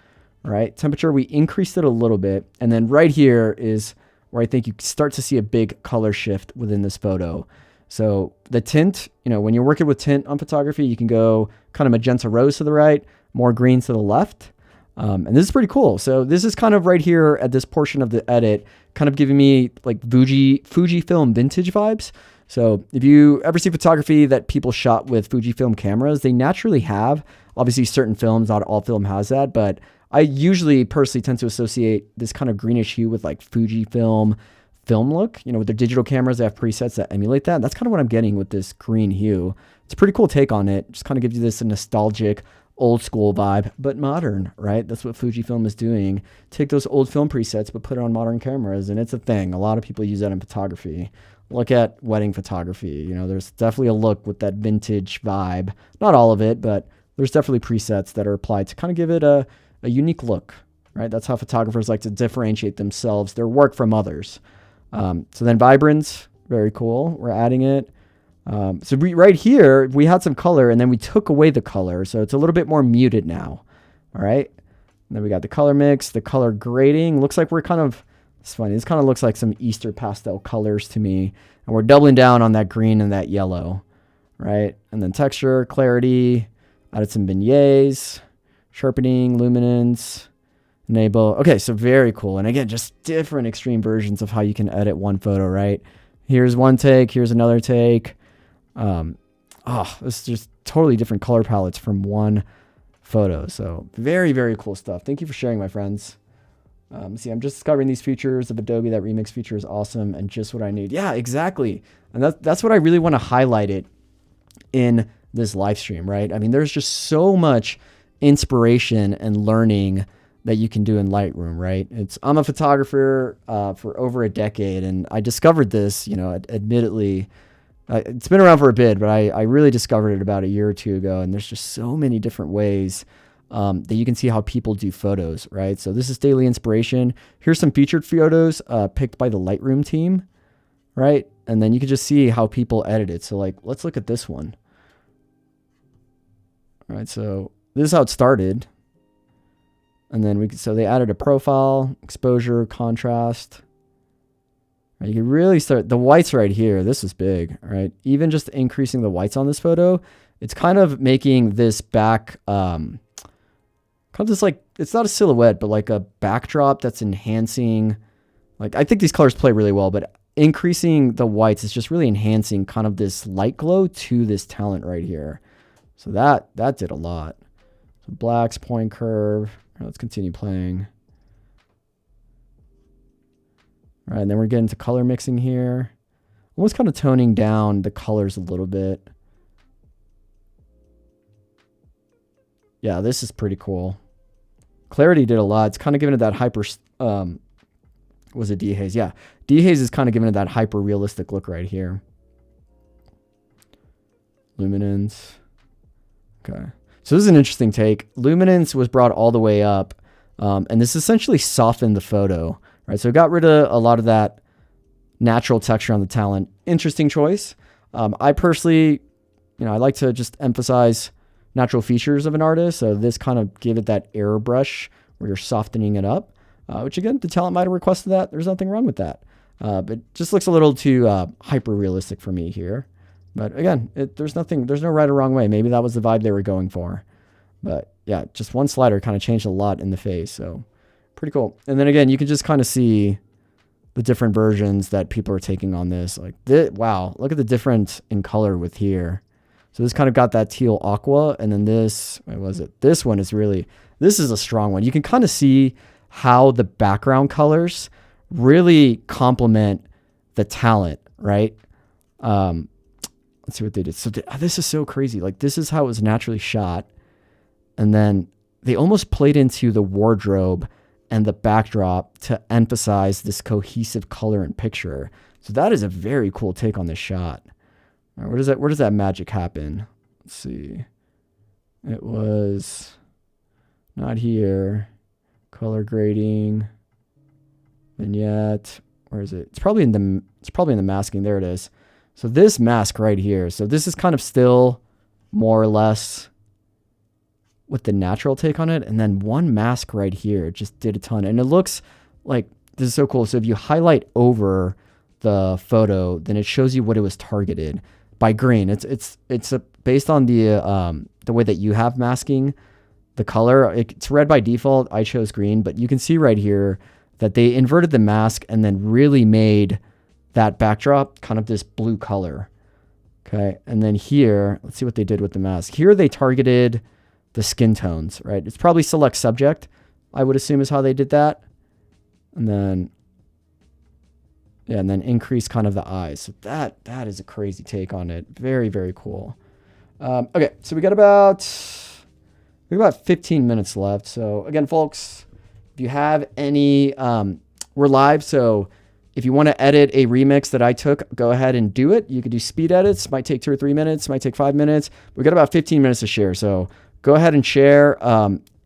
right? Temperature, we increased it a little bit, and then right here is where I think you start to see a big color shift within this photo. So the tint, when you're working with tint on photography, you can go kind of magenta rose to the right, more green to the left. And this is pretty cool. So this is kind of right here at this portion of the edit, kind of giving me like Fujifilm vintage vibes. So if you ever see photography that people shot with Fujifilm cameras, they naturally have, obviously certain films, not all film has that, but I usually personally tend to associate this kind of greenish hue with like Fujifilm film look. With their digital cameras, they have presets that emulate that. That's kind of what I'm getting with this green hue. It's a pretty cool take on it. Just kind of gives you this nostalgic, old school vibe, but modern, right? That's what Fujifilm is doing. Take those old film presets, but put it on modern cameras, and it's a thing. A lot of people use that in photography. Look at wedding photography. There's definitely a look with that vintage vibe. Not all of it, but there's definitely presets that are applied to kind of give it a unique look, right? That's how photographers like to differentiate themselves, their work from others. So then vibrance, very cool. We're adding it. Right here, we had some color and then we took away the color. So it's a little bit more muted now. All right. And then we got the color mix, the color grading. Looks like it's funny. This kind of looks like some Easter pastel colors to me. And we're doubling down on that green and that yellow, right? And then texture, clarity, added some beignets, sharpening, luminance, enable. Okay, so very cool. And again, just different extreme versions of how you can edit one photo, right? Here's one take, here's another take. This is just totally different color palettes from one photo. So very, very cool stuff. Thank you for sharing, my friends. See, I'm just discovering these features of Adobe. That remix feature is awesome and just what I need. Yeah, exactly. And that's what I really want to highlight it in this live stream, right? I mean, there's just so much inspiration and learning that you can do in Lightroom, right? I'm a photographer for over a decade, and I discovered this, admittedly, it's been around for a bit, but I really discovered it about a year or two ago, and there's just so many different ways that you can see how people do photos, right? So this is daily inspiration. Here's some featured photos picked by the Lightroom team, right? And then you can just see how people edit it. So let's look at this one. All right, so this is how it started. And then so they added a profile, exposure, contrast. Right, you can really start, the whites right here, this is big, right? Even just increasing the whites on this photo, it's kind of making this back, kind of just it's not a silhouette, but like a backdrop that's enhancing, I think these colors play really well, but increasing the whites is just really enhancing kind of this light glow to this talent right here. So that did a lot. So blacks, point curve. All right, let's continue playing. All right, and then we're getting to color mixing here. Almost kind of toning down the colors a little bit. Yeah, this is pretty cool. Clarity did a lot. It's kind of giving it that hyper, was it dehaze? Yeah, dehaze is kind of giving it that hyper realistic look right here. Luminance. Okay. So this is an interesting take. Luminance was brought all the way up, and this essentially softened the photo, right? So it got rid of a lot of that natural texture on the talent. Interesting choice. I personally, I like to just emphasize natural features of an artist. So this kind of gave it that airbrush where you're softening it up, which again, the talent might have requested that. There's nothing wrong with that. But it just looks a little too hyper realistic for me here. But again, there's no right or wrong way. Maybe that was the vibe they were going for. But yeah, just one slider kind of changed a lot in the face. So pretty cool. And then again, you can just kind of see the different versions that people are taking on this. Wow, look at the difference in color with here. So this kind of got that teal aqua. And then this, what was it? This one is this is a strong one. You can kind of see how the background colors really complement the talent, right? Let's see what they did. So this is so crazy. This is how it was naturally shot. And then they almost played into the wardrobe and the backdrop to emphasize this cohesive color and picture. So that is a very cool take on this shot. All right, where does that magic happen? Let's see. It was not here. Color grading. Vignette. Where is it? It's probably in the masking. There it is. So this mask right here. So this is kind of still more or less with the natural take on it. And then one mask right here just did a ton. And it looks this is so cool. So if you highlight over the photo, then it shows you what it was targeted by green. It's based on the way that you have masking the color. It's red by default. I chose green, but you can see right here that they inverted the mask and then really made that backdrop kind of this blue color. Okay. And then here, let's see what they did with the mask. Here they targeted the skin tones, right? It's probably select subject, I would assume, is how they did that. And then, yeah, and then increase kind of the eyes. So that is a crazy take on it. Very, very cool. Okay, so we got about 15 minutes left. So again, folks, if you have any, we're live. So if you want to edit a remix that I took, go ahead and do it. You could do speed edits. Might take 2 or 3 minutes. Might take 5 minutes. We got about 15 minutes to share. So go ahead and share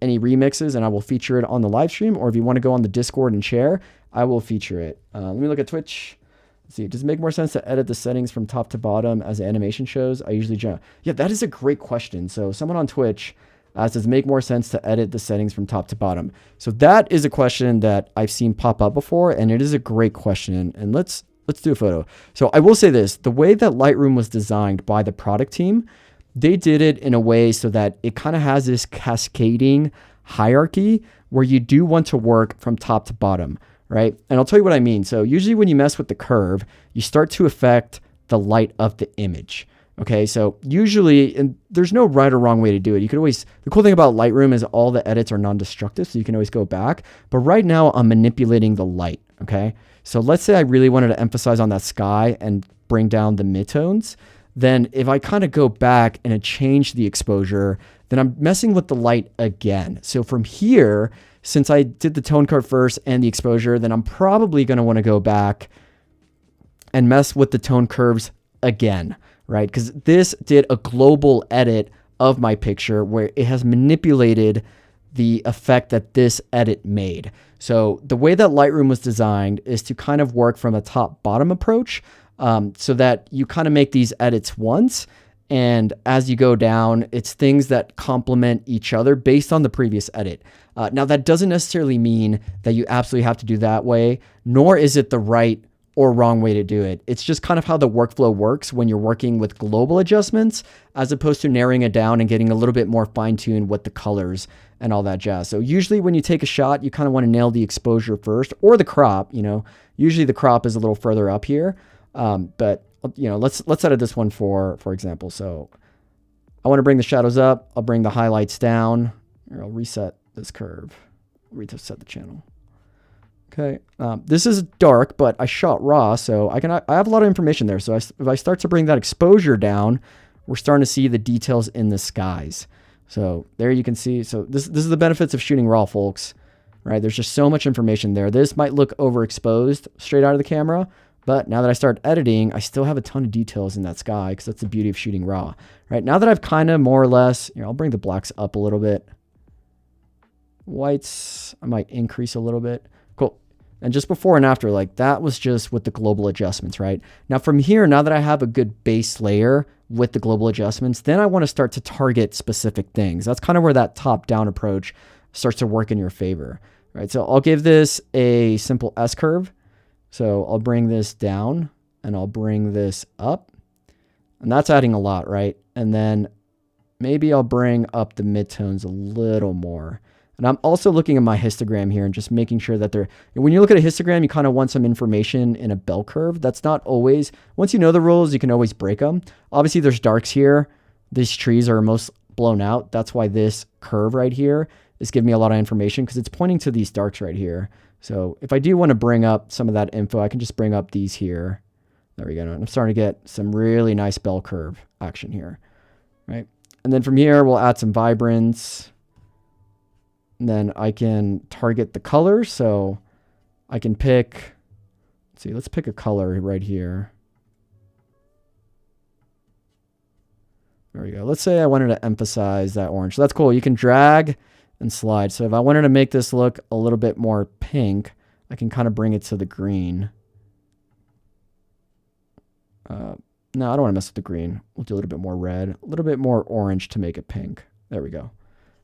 any remixes, and I will feature it on the live stream. Or if you want to go on the Discord and share, I will feature it. Let me look at Twitch. Let's see, does it make more sense to edit the settings from top to bottom as the animation shows? I usually jump. Yeah, that is a great question. So someone on Twitch asked, does it make more sense to edit the settings from top to bottom? So that is a question that I've seen pop up before, and it is a great question. And let's do a photo. So I will say this, the way that Lightroom was designed by the product team, they did it in a way so that it kind of has this cascading hierarchy where you do want to work from top to bottom, right? And I'll tell you what I mean. So usually when you mess with the curve, you start to affect the light of the image. Okay, so usually, and there's no right or wrong way to do it. You could always, the cool thing about Lightroom is all the edits are non-destructive, so you can always go back. But right now I'm manipulating the light, okay? So let's say I really wanted to emphasize on that sky and bring down the midtones. Then if I kind of go back and I change the exposure, then I'm messing with the light again. So from here, since I did the tone curve first and the exposure, then I'm probably going to want to go back and mess with the tone curves again, right? Because this did a global edit of my picture where it has manipulated the effect that this edit made. So the way that Lightroom was designed is to kind of work from a top-bottom approach, so that you kind of make these edits once, and as you go down, it's things that complement each other based on the previous edit. Now, that doesn't necessarily mean that you absolutely have to do that way, nor is it the right or wrong way to do it. It's just kind of how the workflow works when you're working with global adjustments, as opposed to narrowing it down and getting a little bit more fine-tuned with the colors and all that jazz. So usually when you take a shot, you kind of want to nail the exposure first, or the crop. Usually the crop is a little further up here. But let's edit this one for example. So I want to bring the shadows up. I'll bring the highlights down, or I'll reset this curve, reset the channel. Okay. This is dark, but I shot raw, so I have a lot of information there. So if I start to bring that exposure down, we're starting to see the details in the skies. So there you can see. So this is the benefits of shooting raw, folks, right? There's just so much information there. This might look overexposed straight out of the camera, but now that I start editing, I still have a ton of details in that sky, because that's the beauty of shooting raw, right? Now that I've kind of more or less, I'll bring the blacks up a little bit. Whites, I might increase a little bit. Cool. And just before and after, like that was just with the global adjustments, right? Now from here, now that I have a good base layer with the global adjustments, then I want to start to target specific things. That's kind of where that top-down approach starts to work in your favor, right? So I'll give this a simple S-curve. So I'll bring this down and I'll bring this up, and that's adding a lot, right? And then maybe I'll bring up the midtones a little more. And I'm also looking at my histogram here and just making sure that when you look at a histogram, you kind of want some information in a bell curve. That's not always, once you know the rules, you can always break them. Obviously there's darks here. These trees are most blown out. That's why this curve right here is giving me a lot of information, because it's pointing to these darks right here. So if I do want to bring up some of that info, I can just bring up these here. There we go. And I'm starting to get some really nice bell curve action here, right? And then from here, we'll add some vibrance. And then I can target the color. So I can pick, let's pick a color right here. There we go. Let's say I wanted to emphasize that orange. So that's cool. You can drag and slide. So if I wanted to make this look a little bit more pink, I can kind of bring it to the green. No, I don't want to mess with the green. We'll do a little bit more red, a little bit more orange to make it pink. There we go.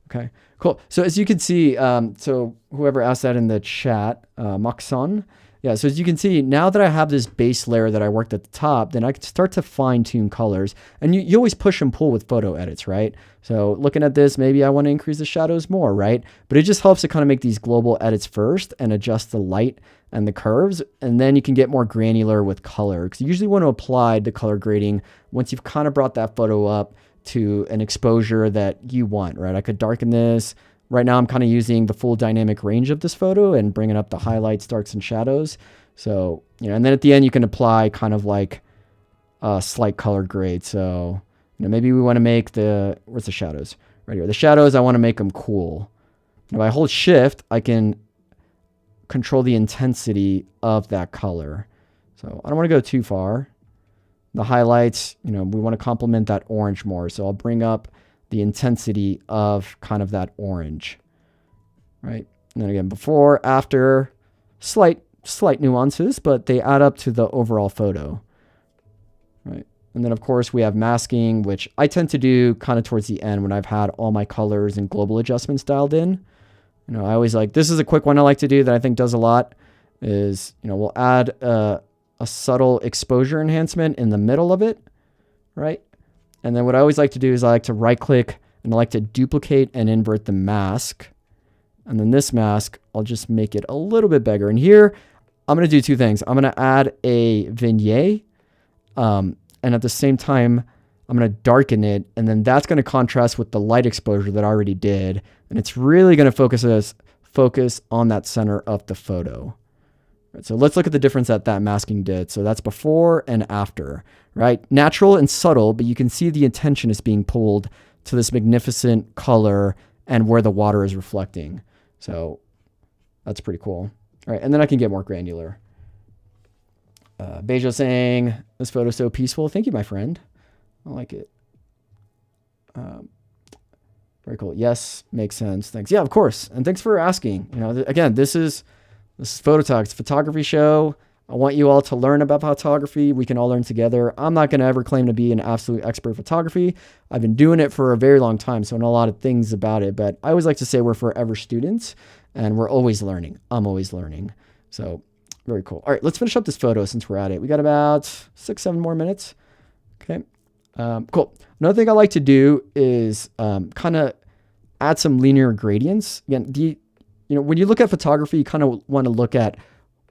Okay, cool. So as you can see, so whoever asked that in the chat, Maxon, yeah, so as you can see, now that I have this base layer that I worked at the top, then I can start to fine tune colors. And you always push and pull with photo edits, right? So looking at this, maybe I want to increase the shadows more, right? But it just helps to kind of make these global edits first and adjust the light and the curves. And then you can get more granular with color. Because you usually want to apply the color grading once you've kind of brought that photo up to an exposure that you want, right? I could darken this. Right now I'm kind of using the full dynamic range of this photo and bringing up the highlights, darks, and shadows. So, you know, and then at the end you can apply kind of like a slight color grade. So, you know, maybe we want to make where's the shadows? Right here. The shadows, I want to make them cool. If I hold shift, I can control the intensity of that color. So I don't want to go too far. The highlights, you know, we want to complement that orange more. So I'll bring up the intensity of kind of that orange, right? And then again, before, after, slight nuances, but they add up to the overall photo, right? And then of course we have masking, which I tend to do kind of towards the end when I've had all my colors and global adjustments dialed in. You know, I always like, this is a quick one I like to do that I think does a lot is, you know, we'll add a subtle exposure enhancement in the middle of it, right? And then what I always like to do is I like to right click and I like to duplicate and invert the mask. And then this mask, I'll just make it a little bit bigger. And here, I'm going to do two things. I'm going to add a vignette. And at the same time, I'm going to darken it. And then that's going to contrast with the light exposure that I already did. And it's really going to focus on that center of the photo. Right, so let's look at the difference that masking did. So that's before and after, right? Natural and subtle, but you can see the attention is being pulled to this magnificent color and where the water is reflecting. So that's pretty cool. All right, and then I can get more granular. Bejo saying, this photo is so peaceful. Thank you, my friend. I like it. Very cool. Yes, makes sense. Thanks. Yeah, of course. And thanks for asking. You know, again, this is Phototalk. It's a photography show. I want you all to learn about photography. We can all learn together. I'm not going to ever claim to be an absolute expert in photography. I've been doing it for a very long time, so I know a lot of things about it. But I always like to say we're forever students, and we're always learning. I'm always learning. So very cool. All right, let's finish up this photo since we're at it. We got about 6-7 more minutes. Okay, cool. Another thing I like to do is kind of add some linear gradients. Again, you know, when you look at photography, you kind of want to look at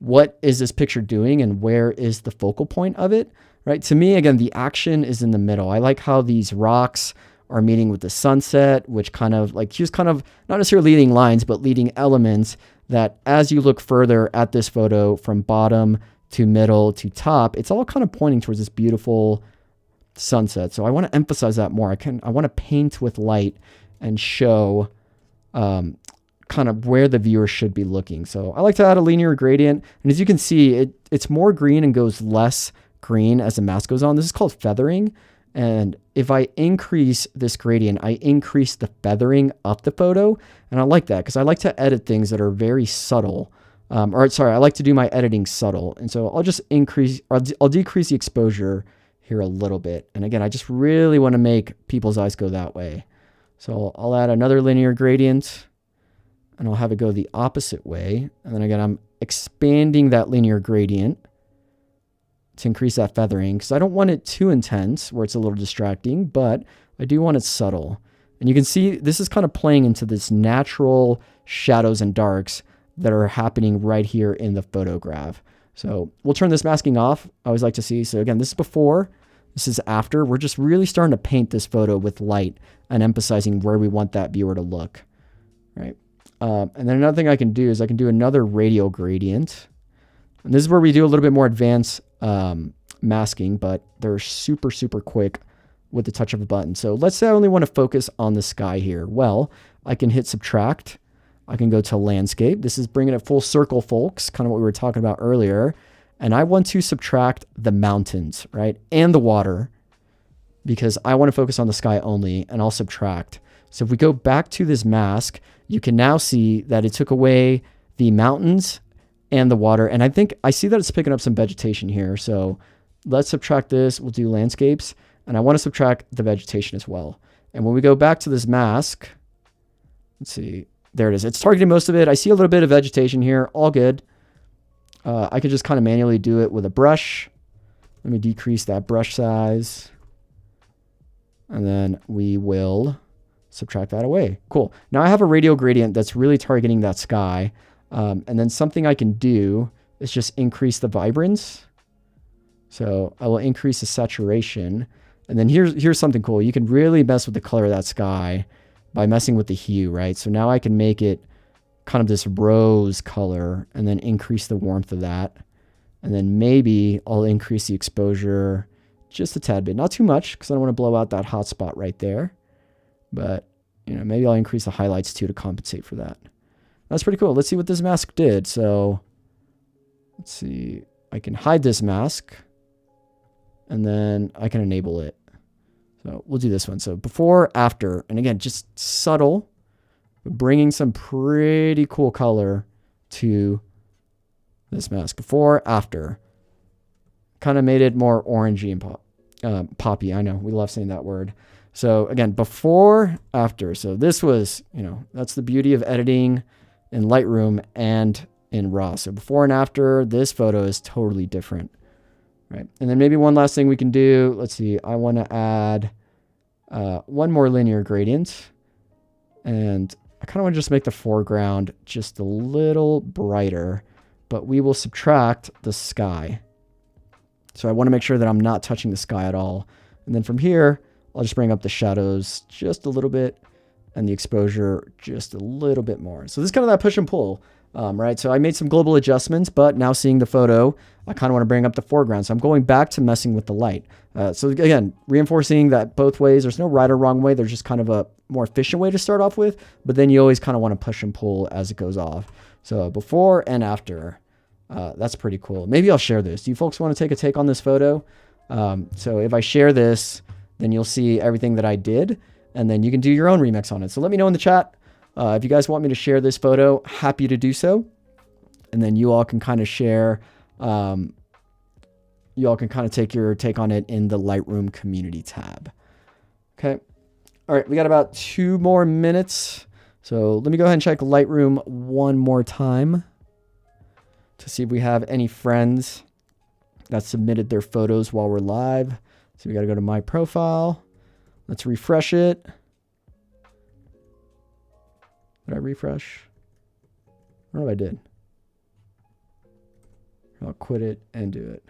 what is this picture doing and where is the focal point of it, right? To me, again, the action is in the middle. I like how these rocks are meeting with the sunset, which kind of like, here's kind of not necessarily leading lines, but leading elements that as you look further at this photo from bottom to middle to top, it's all kind of pointing towards this beautiful sunset. So I want to emphasize that more. I want to paint with light and show kind of where the viewer should be looking. So I like to add a linear gradient. And as you can see, it's more green and goes less green as the mask goes on. This is called feathering. And if I increase this gradient, I increase the feathering of the photo. And I like that because I like to edit things that are very subtle. I like to do my editing subtle. And so I'll just I'll decrease the exposure here a little bit. And again, I just really want to make people's eyes go that way. So I'll add another linear gradient and I'll have it go the opposite way. And then again, I'm expanding that linear gradient to increase that feathering because I don't want it too intense where it's a little distracting, but I do want it subtle. And you can see this is kind of playing into this natural shadows and darks that are happening right here in the photograph. So we'll turn this masking off. I always like to see. So again, this is before, this is after. We're just really starting to paint this photo with light and emphasizing where we want that viewer to look, right? And then another thing I can do is I can do another radial gradient. And this is where we do a little bit more advanced masking, but they're super, super quick with the touch of a button. So let's say I only want to focus on the sky here. Well, I can hit subtract. I can go to landscape. This is bringing it full circle, folks, kind of what we were talking about earlier. And I want to subtract the mountains, right? And the water because I want to focus on the sky only, and I'll subtract. So if we go back to this mask, you can now see that it took away the mountains and the water. And I think I see that it's picking up some vegetation here. So let's subtract this. We'll do landscapes. And I want to subtract the vegetation as well. And when we go back to this mask, let's see. There it is. It's targeting most of it. I see a little bit of vegetation here. All good. I could just kind of manually do it with a brush. Let me decrease that brush size. And then we will subtract that away. Cool. Now I have a radial gradient that's really targeting that sky. And then something I can do is just increase the vibrance. So I will increase the saturation. And then here's something cool. You can really mess with the color of that sky by messing with the hue, right? So now I can make it kind of this rose color and then increase the warmth of that. And then maybe I'll increase the exposure just a tad bit. Not too much because I don't want to blow out that hot spot right there. But, maybe I'll increase the highlights too to compensate for that. That's pretty cool. Let's see what this mask did. So let's see. I can hide this mask and then I can enable it. So we'll do this one. So before, after, and again, just subtle, bringing some pretty cool color to this mask. Before, after. Kind of made it more orangey and poppy. I know, we love saying that word. So again, before, after. So this was, that's the beauty of editing in Lightroom and in RAW. So before and after, this photo is totally different, right? And then maybe one last thing we can do. Let's see. I want to add one more linear gradient. And I kind of want to just make the foreground just a little brighter, but we will subtract the sky. So I want to make sure that I'm not touching the sky at all. And then from here, I'll just bring up the shadows just a little bit and the exposure just a little bit more. So this is kind of that push and pull, right? So I made some global adjustments, but now seeing the photo, I kind of want to bring up the foreground. So I'm going back to messing with the light. So again, reinforcing that both ways. There's no right or wrong way. There's just kind of a more efficient way to start off with, but then you always kind of want to push and pull as it goes off. So before and after. That's pretty cool. Maybe I'll share this. Do you folks want to take a take on this photo? So if I share this, then you'll see everything that I did, and then you can do your own remix on it. So let me know in the chat if you guys want me to share this photo. Happy to do so. And then you all can kind of share. You all can kind of take your take on it in the Lightroom community tab. Okay. All right. We got about 2 more minutes. So let me go ahead and check Lightroom one more time to see if we have any friends that submitted their photos while we're live. So we got to go to my profile. Let's refresh it. Did I refresh? I don't know if I did. I'll quit it and do it.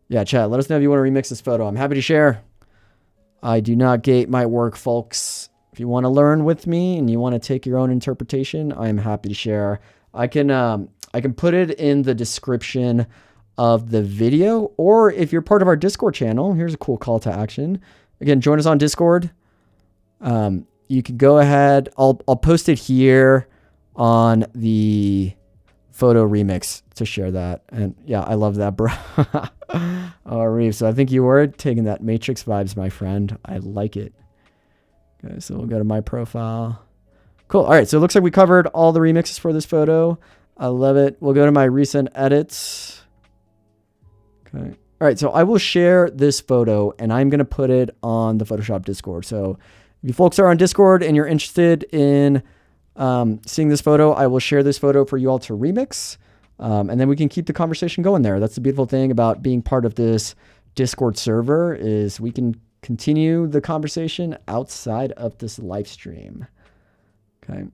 Yeah, chat, let us know if you want to remix this photo. I'm happy to share. I do not gate my work, folks. If you want to learn with me and you want to take your own interpretation, I am happy to share. I can put it in the description of the video, or if you're part of our Discord channel, here's a cool call to action. Again, join us on Discord. You can go ahead. I'll post it here on the photo remix to share that. And yeah, I love that, bro. Oh, Reeves, so I think you were taking that Matrix vibes, my friend. I like it. Okay, so we'll go to my profile. Cool. All right, so it looks like we covered all the remixes for this photo. I love it. We'll go to my recent edits. Okay. All right, so I will share this photo and I'm going to put it on the Photoshop Discord. So if you folks are on Discord and you're interested in seeing this photo, I will share this photo for you all to remix. And then we can keep the conversation going there. That's the beautiful thing about being part of this Discord server is we can continue the conversation outside of this live stream. Okay.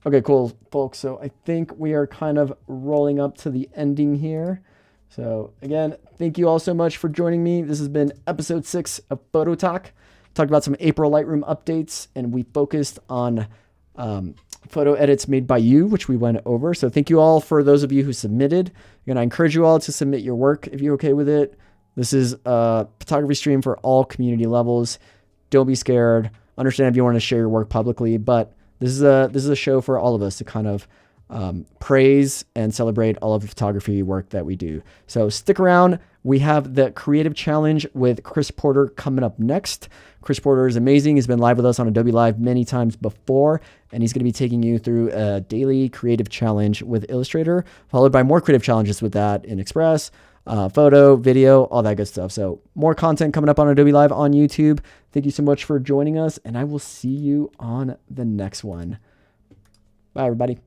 Okay, cool, folks. So I think we are kind of rolling up to the ending here. So again, thank you all so much for joining me. This has been episode 6 of Photo Talk. Talked about some April Lightroom updates, and we focused on photo edits made by you, which we went over. So thank you all for those of you who submitted. Again, I encourage you all to submit your work if you're okay with it. This is a photography stream for all community levels. Don't be scared. Understand if you want to share your work publicly, but this is a show for all of us to kind of praise and celebrate all of the photography work that we do. So stick around. We have the creative challenge with Chris Porter coming up next. Chris Porter is amazing. He's been live with us on Adobe Live many times before, and he's going to be taking you through a daily creative challenge with Illustrator, followed by more creative challenges with that in Express, photo, video, all that good stuff. So more content coming up on Adobe Live on YouTube. Thank you so much for joining us, and I will see you on the next one. Bye, everybody.